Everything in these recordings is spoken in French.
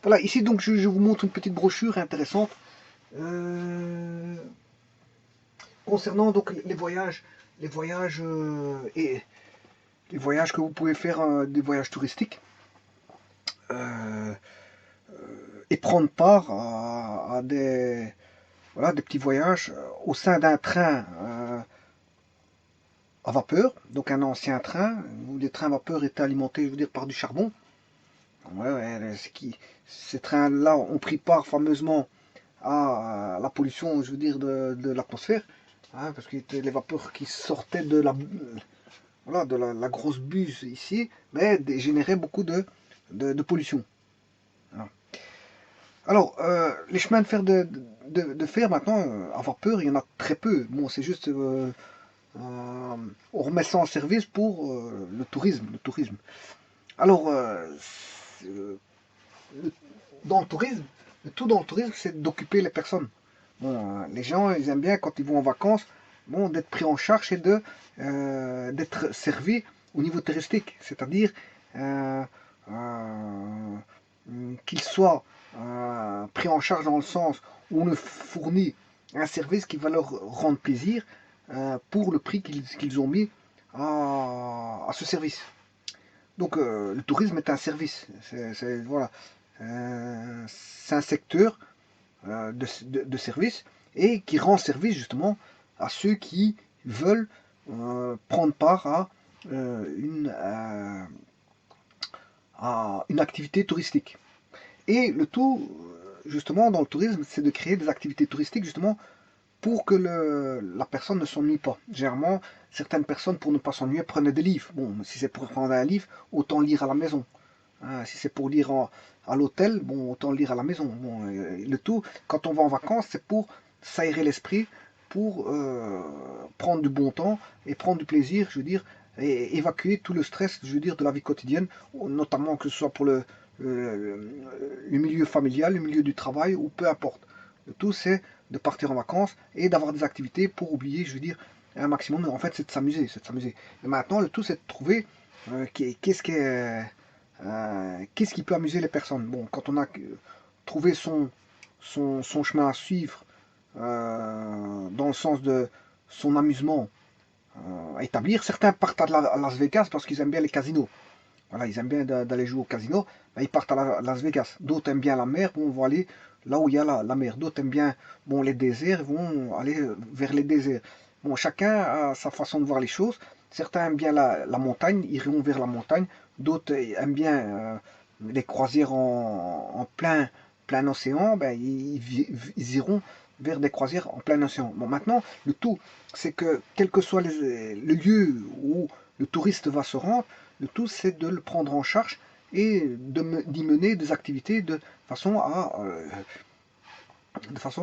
Voilà, ici donc je vous montre une petite brochure intéressante concernant donc les voyages et les voyages que vous pouvez faire, des voyages touristiques, euh, et prendre part à des, voilà, des petits voyages au sein d'un train à vapeur, donc un ancien train, où les trains à vapeur étaient alimentés, je veux dire, par du charbon. Ouais, ouais, ces trains-là ont pris part fameusement à la pollution, je veux dire, de l'atmosphère, hein, parce que les vapeurs qui sortaient de voilà, la grosse buse ici, mais généraient beaucoup de pollution. Voilà. Alors, les chemins de fer de fer maintenant, à vapeur, il y en a très peu. Bon, c'est juste, on remet ça en service pour le tourisme. Le tourisme. Alors, euh, dans le tourisme, le tout dans le tourisme, c'est d'occuper les personnes. Bon, les gens, ils aiment bien quand ils vont en vacances, bon, d'être pris en charge et d'être servis au niveau touristique, c'est-à-dire euh, euh, qu'ils soient pris en charge dans le sens où on leur fournit un service qui va leur rendre plaisir pour le prix qu'ils ont mis à ce service. Donc le tourisme est un service, voilà. C'est un secteur de service et qui rend service justement à ceux qui veulent prendre part à une activité touristique. Et le tout, justement, dans le tourisme, c'est de créer des activités touristiques justement pour que la personne ne s'ennuie pas. Généralement, certaines personnes, pour ne pas s'ennuyer, prenaient des livres. Bon, si c'est pour prendre un livre, autant lire à la maison. Hein, si c'est pour lire à l'hôtel, bon, autant lire à la maison. Bon, le tout, quand on va en vacances, c'est pour s'aérer l'esprit, pour prendre du bon temps et prendre du plaisir, je veux dire, et évacuer tout le stress, je veux dire, de la vie quotidienne, notamment que ce soit pour le milieu familial, le milieu du travail, ou peu importe. Le tout, c'est de partir en vacances et d'avoir des activités pour oublier, je veux dire, un maximum. En fait, c'est de s'amuser, c'est de s'amuser. Et maintenant, le tout, c'est de trouver qu'est-ce qui peut amuser les personnes. Bon, quand on a trouvé son chemin à suivre dans le sens de son amusement à établir, certains partent à Las Vegas parce qu'ils aiment bien les casinos. Voilà, ils aiment bien d'aller jouer au casino, ben, ils partent à Las Vegas. D'autres aiment bien la mer, bon, vont aller là où il y a la mer. D'autres aiment bien bon, les déserts, ils vont aller vers les déserts. Bon, chacun a sa façon de voir les choses. Certains aiment bien la montagne, ils iront vers la montagne. D'autres aiment bien les croisières en plein océan, ben, ils iront vers des croisières en plein océan. Bon, maintenant, le tout, c'est que quel que soit le lieu où le touriste va se rendre, le tout, c'est de le prendre en charge et d'y mener des activités de façon à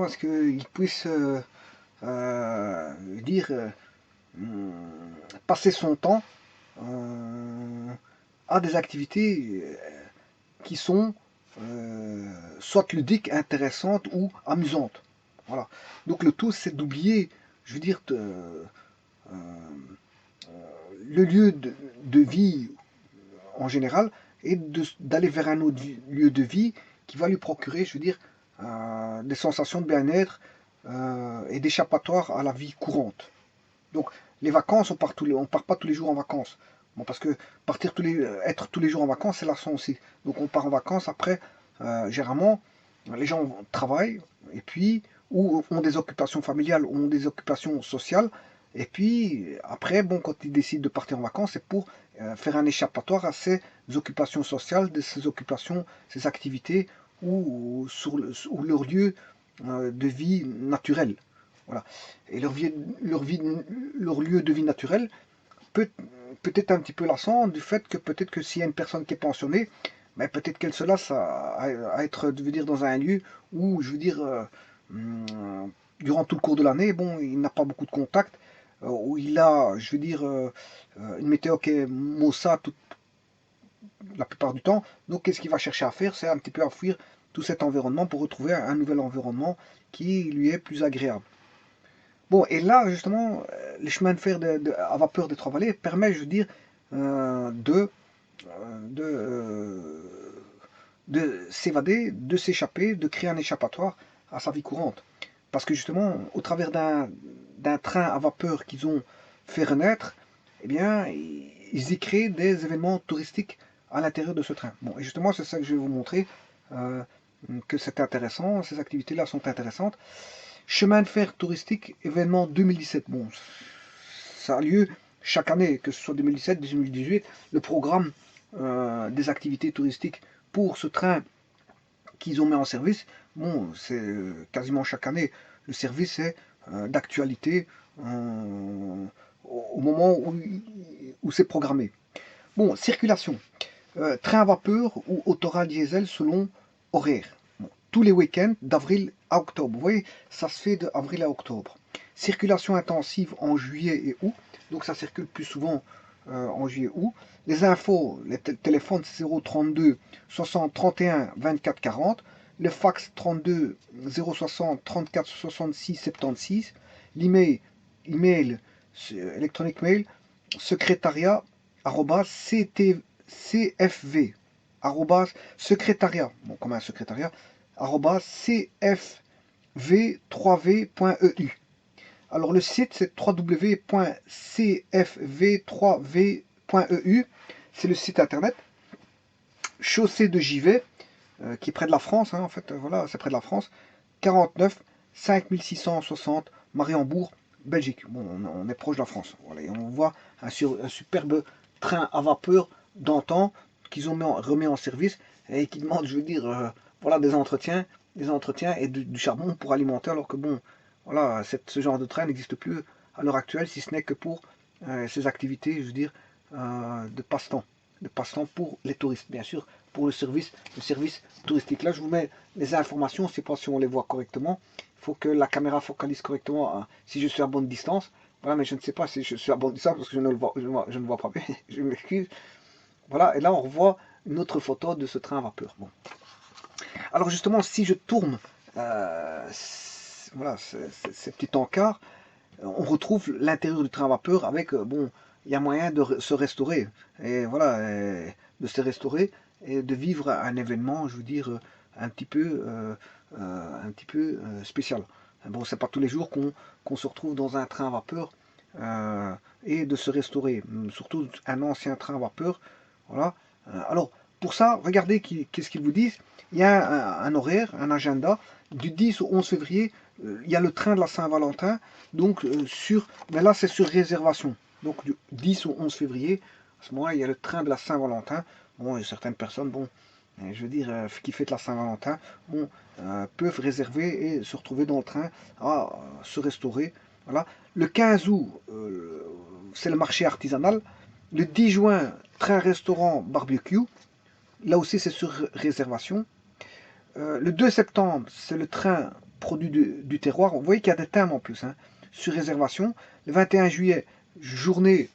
ce qu'il puisse dire passer son temps à des activités qui sont soit ludiques, intéressantes ou amusantes. Voilà. Donc le tout, c'est d'oublier, je veux dire, le lieu de vie en général et d'aller vers un autre lieu de vie qui va lui procurer, je veux dire, des sensations de bien-être et d'échappatoire à la vie courante. Donc les vacances, on part pas tous les jours en vacances. Bon, parce que être tous les jours en vacances, c'est lassant aussi. Donc on part en vacances après, généralement, les gens travaillent et puis ou ont des occupations familiales ou ont des occupations sociales. Et puis après, bon, quand ils décident de partir en vacances, c'est pour faire un échappatoire à ces occupations sociales, de ces occupations, ces activités ou leur lieu de vie naturel. Voilà. Et leur lieu de vie naturel peut peut-être un petit peu lassant du fait que peut-être que s'il y a une personne qui est pensionnée, mais peut-être qu'elle se lasse à être, je veux dire, dans un lieu où, je veux dire, durant tout le cours de l'année, bon, il n'a pas beaucoup de contacts, où il a, je veux dire, une météo qui est maussade la plupart du temps. Donc, qu'est-ce qu'il va chercher à faire? C'est un petit peu à fuir tout cet environnement pour retrouver un nouvel environnement qui lui est plus agréable. Bon, et là, justement, les chemins de fer à vapeur des Trois-Vallées permettent, je veux dire, de, de s'évader, de s'échapper, de créer un échappatoire à sa vie courante. Parce que justement, au travers d'un train à vapeur qu'ils ont fait renaître, eh bien, ils y créent des événements touristiques à l'intérieur de ce train. Bon, et justement, c'est ça que je vais vous montrer, euh, que c'est intéressant, ces activités-là sont intéressantes. Chemin de fer touristique, événement 2017. Bon, ça a lieu chaque année, que ce soit 2017, 2018, le programme des activités touristiques pour ce train qu'ils ont mis en service. Bon, c'est quasiment chaque année. Le service est d'actualité au moment où c'est programmé. Bon, circulation. Train à vapeur ou autorail diesel selon horaire. Bon, tous les week-ends d'avril à octobre. Vous voyez, ça se fait d'avril à octobre. Circulation intensive en juillet et août. Donc ça circule plus souvent en juillet-août. Les infos, les téléphones 032 60 31 24 40. Le fax 32 060 34 66 76. L'email, électronique mail, secrétariat cfv secrétariat, bon, comme un secrétariat, cfv3v.eu. Alors le site c'est www.cfv3v.eu, c'est le site internet. Chaussée de Givet, qui est près de la France, hein, en fait, voilà, c'est près de la France. 49 5660 Mariembourg, Belgique. Bon, on est proche de la France. Voilà, et on voit un superbe train à vapeur d'antan qu'ils ont remis en service et qui demande, je veux dire, voilà, des entretiens et du charbon pour alimenter, alors que bon, voilà, ce genre de train n'existe plus à l'heure actuelle, si ce n'est que pour ces activités, je veux dire, de passe-temps pour les touristes, bien sûr, pour le service touristique. Là, je vous mets les informations, je ne sais pas si on les voit correctement. Il faut que la caméra focalise correctement si je suis à bonne distance. Voilà, mais je ne sais pas si je suis à bonne distance parce que je ne vois pas bien. Je m'excuse. Voilà, et là, on revoit une autre photo de ce train à vapeur. Bon. Alors justement, si je tourne voilà, ces petits encarts, on retrouve l'intérieur du train à vapeur avec, bon, il y a moyen de se restaurer, et voilà, de se restaurer et de vivre un événement, je veux dire, un petit peu spécial. Bon, c'est pas tous les jours qu'on se retrouve dans un train à vapeur et de se restaurer, surtout un ancien train à vapeur, voilà. Alors, pour ça, regardez qu'est-ce qu'ils vous disent. Il y a un horaire, un agenda, du 10 au 11 février, il y a le train de la Saint-Valentin, donc mais là c'est sur réservation. Donc du 10 au 11 février, à ce moment-là, il y a le train de la Saint-Valentin. Bon, il y a certaines personnes, bon, je veux dire, qui fêtent la Saint-Valentin, bon, peuvent réserver et se retrouver dans le train à se restaurer. Voilà. Le 15 août, c'est le marché artisanal. Le 10 juin, train-restaurant barbecue. Là aussi, c'est sur réservation. Le 2 septembre, c'est le train produit du terroir. Vous voyez qu'il y a des termes en plus, hein, sur réservation. Le 21 juillet, journée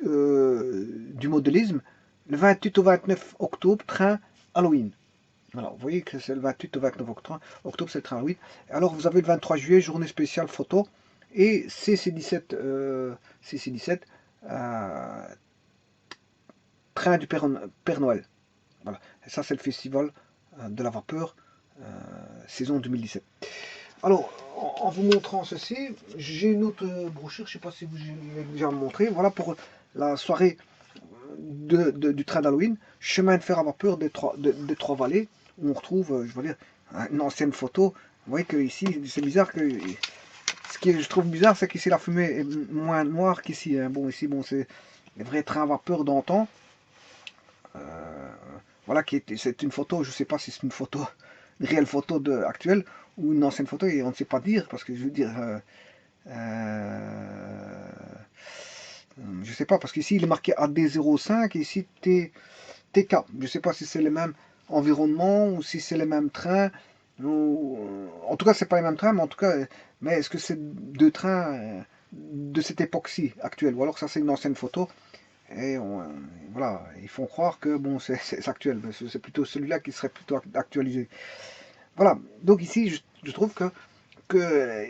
du modélisme. Le 28 au 29 octobre, train Halloween. Voilà, vous voyez que c'est le 28 au 29 octobre, c'est le train Halloween. Alors vous avez le 23 juillet, journée spéciale photo. Et CC17, train du Père Noël. Voilà. Et ça, c'est le festival de la vapeur, saison 2017. Alors, en vous montrant ceci, j'ai une autre brochure, je ne sais pas si vous l'avez déjà montré. Voilà pour la soirée du train d'Halloween, chemin de fer à vapeur des Trois-Vallées, où on retrouve, je veux dire, une ancienne photo. Vous voyez que ici, c'est bizarre que. Ce que je trouve bizarre, c'est qu'ici la fumée est moins noire qu'ici. Hein. Bon, ici, bon, c'est les vrais trains à vapeur d'antan. Voilà, c'est une photo, je ne sais pas si c'est une photo, une réelle photo actuelle ou une ancienne photo, et on ne sait pas dire, parce que je veux dire, je ne sais pas, parce qu'ici il est marqué AD05 et ici TK. Je ne sais pas si c'est les mêmes environnements ou si c'est les mêmes trains. En tout cas, c'est pas les mêmes trains, mais en tout cas, mais est-ce que c'est deux trains de cette époque-ci actuelle, ou alors ça c'est une ancienne photo? Et voilà, ils font croire que bon, c'est actuel, mais c'est plutôt celui-là qui serait plutôt actualisé. Voilà, donc ici, je trouve que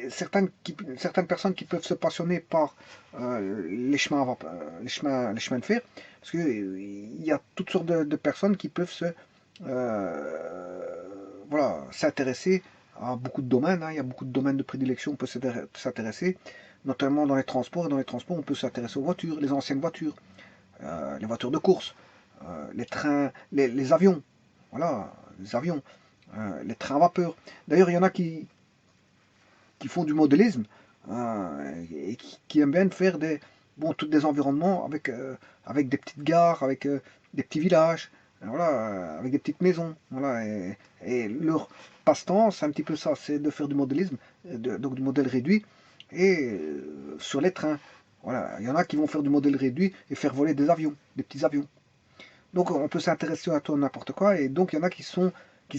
certaines personnes qui peuvent se passionner par les chemins, les chemins de fer, parce qu'il y a toutes sortes de personnes qui peuvent voilà, s'intéresser à beaucoup de domaines, hein. Il y a beaucoup de domaines de prédilection, on peut s'intéresser, notamment dans les transports. Et dans les transports, on peut s'intéresser aux voitures, les anciennes voitures, les voitures de course, les trains, les avions, voilà, les avions, les trains à vapeur. D'ailleurs, il y en a qui font du modélisme et qui aiment bien faire bon, tous des environnements avec des petites gares, avec des petits villages, voilà, avec des petites maisons. Voilà, et leur passe-temps, c'est un petit peu ça, c'est de faire du modélisme, donc du modèle réduit, et sur les trains. Voilà, il y en a qui vont faire du modèle réduit et faire voler des avions, des petits avions. Donc on peut s'intéresser à tout n'importe quoi, et donc il y en a qui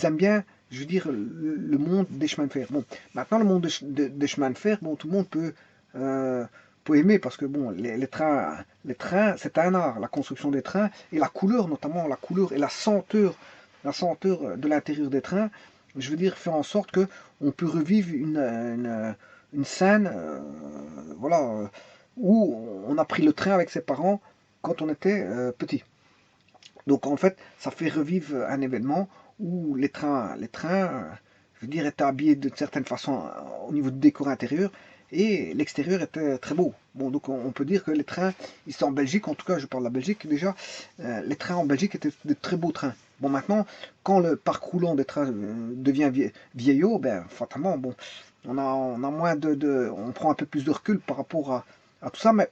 aiment bien, je veux dire, le monde des chemins de fer. Bon, maintenant le monde des chemins de fer, bon, tout le monde euh, peut aimer, parce que bon, les trains, c'est un art, la construction des trains, et la couleur, notamment la couleur et la senteur de l'intérieur des trains, je veux dire, fait en sorte que on peut revivre une scène, voilà, où on a pris le train avec ses parents quand on était petit. Donc en fait, ça fait revivre un événement où je veux dire, étaient habillés d'une certaine façon au niveau du décor intérieur, et l'extérieur était très beau. Bon, donc on peut dire que les trains, ici en Belgique, en tout cas je parle de la Belgique déjà, les trains en Belgique étaient de très beaux trains. Bon, maintenant, quand le parc roulant des trains devient vieillot, ben fatalement, bon, on a moins on prend un peu plus de recul par rapport à tout ça, mais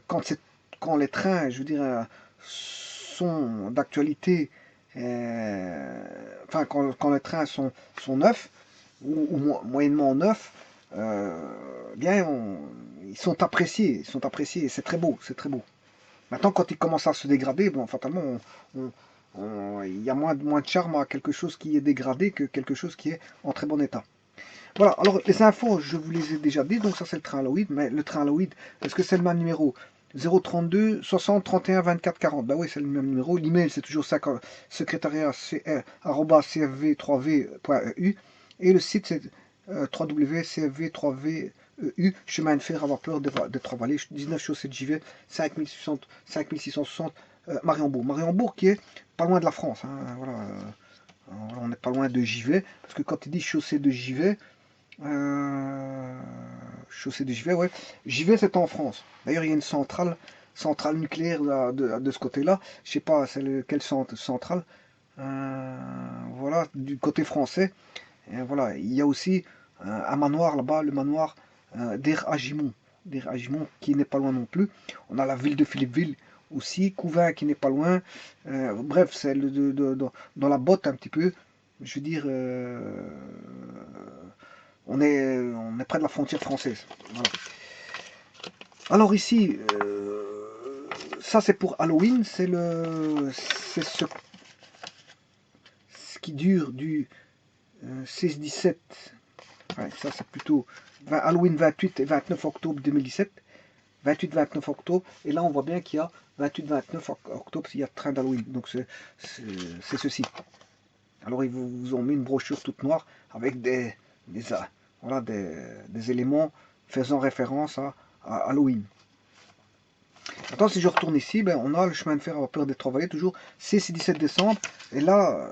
quand les trains, je veux dire, sont d'actualité, enfin quand les trains sont neufs, ou moyennement neufs, bien ils sont appréciés, c'est très beau, c'est très beau. Maintenant, quand ils commencent à se dégrader, bon, fatalement, il y a moins de charme à quelque chose qui est dégradé que quelque chose qui est en très bon état. Voilà, alors les infos, je vous les ai déjà dit, donc ça c'est le train Aloïd, mais le train Aloïd, est-ce que c'est le même numéro? 032 60 31 24 40. Bah oui, c'est le même numéro. L'email, c'est toujours ça, secrétariat@cfv3v.eu. Et le site, c'est www.cfv3v.eu, chemin de fer à vapeur des Trois-Vallées, 19 chaussée de Givet, 5660 Mariembourg. Mariembourg qui est pas loin de la France, hein, voilà, on n'est pas loin de Givet, parce que quand il dit chaussée de Givet, chaussée de Givet, ouais. Givet, c'est en France. D'ailleurs, il y a une centrale nucléaire de ce côté-là. Je sais pas, quelle centrale. Voilà, du côté français. Et voilà, il y a aussi un manoir là-bas, le manoir d'Er Agimont. d'Er Agimont, qui n'est pas loin non plus. On a la ville de Philippeville aussi, Couvin qui n'est pas loin. Bref, c'est dans la botte un petit peu. Je veux dire, on est près de la frontière française. Voilà. Alors ici, ça c'est pour Halloween, c'est ce qui dure du 16-17, ouais, ça c'est plutôt Halloween 28 et 29 octobre 2017, 28-29 octobre, et là on voit bien qu'il y a 28-29 octobre, il y a train d'Halloween, donc c'est ceci. Alors ils vous ont mis une brochure toute noire avec voilà, des éléments faisant référence à Halloween. Maintenant, si je retourne ici, ben, on a le chemin de fer à vapeur des Trois-Vallées, toujours 6 et 17 décembre. Et là,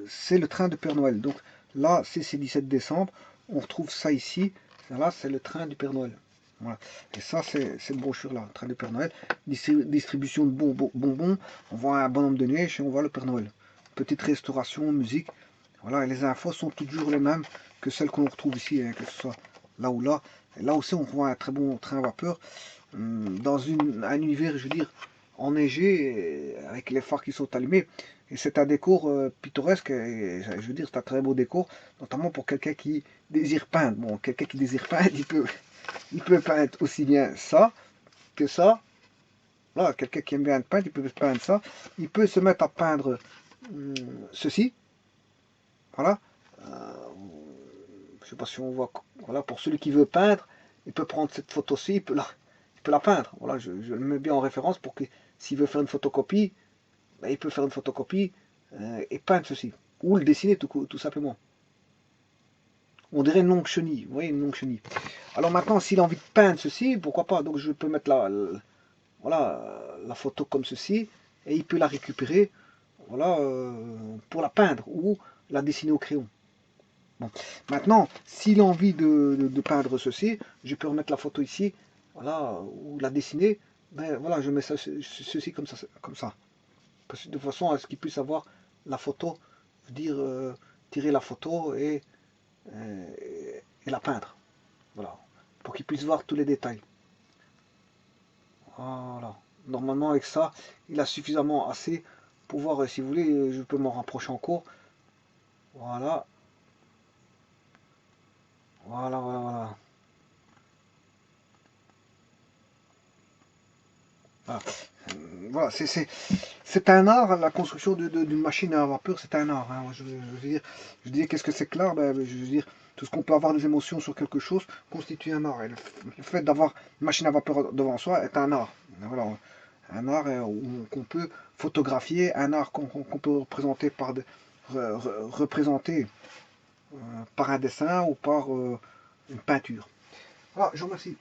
c'est le train de Père Noël. Donc là, 6 et 17 décembre, on retrouve ça ici. Là, c'est le train du Père Noël. Voilà. Et ça, c'est cette brochure-là, train du Père Noël. Distribution de bonbons. On voit un bonhomme de neige et on voit le Père Noël. Petite restauration, musique. Voilà, et les infos sont toujours les mêmes que celles qu'on retrouve ici, hein, que ce soit là ou là. Et là aussi, on voit un très bon train à vapeur dans un univers, je veux dire, enneigé, avec les phares qui sont allumés. Et c'est un décor pittoresque, et, je veux dire, c'est un très beau décor, notamment pour quelqu'un qui désire peindre. Bon, quelqu'un qui désire peindre, il peut peindre aussi bien ça que ça. Voilà, quelqu'un qui aime bien peindre, il peut peindre ça. Il peut se mettre à peindre ceci. Voilà. Je sais pas si on voit. Voilà, pour celui qui veut peindre, il peut prendre cette photo-ci, il peut la peindre. Voilà, je le mets bien en référence pour que s'il veut faire une photocopie, ben, il peut faire une photocopie et peindre ceci. Ou le dessiner tout simplement. On dirait une longue chenille. Vous voyez, une longue chenille. Alors maintenant, s'il a envie de peindre ceci, pourquoi pas. Donc je peux mettre voilà, la photo comme ceci, et il peut la récupérer voilà, pour la peindre ou la dessiner au crayon. Bon. Maintenant, s'il a envie de peindre ceci, je peux remettre la photo ici, voilà, ou la dessiner, ben voilà, je mets ceci comme ça, comme ça. Parce que de façon à ce qu'il puisse avoir la photo, dire tirer la photo euh, et la peindre. Voilà. Pour qu'il puisse voir tous les détails. Voilà. Normalement avec ça, il a suffisamment assez pour voir, si vous voulez, je peux m'en rapprocher encore. Voilà. Voilà, voilà, voilà. Voilà, voilà c'est un art, la construction d'une machine à vapeur, c'est un art. Hein. Veux dire, je dis qu'est-ce que c'est que l'art? Ben, je veux dire, tout ce qu'on peut avoir des émotions sur quelque chose constitue un art. Et le fait d'avoir une machine à vapeur devant soi est un art. Voilà, un art qu'on peut photographier, un art qu'on peut représenter représenter, par un dessin ou par une peinture. Voilà, je vous remercie.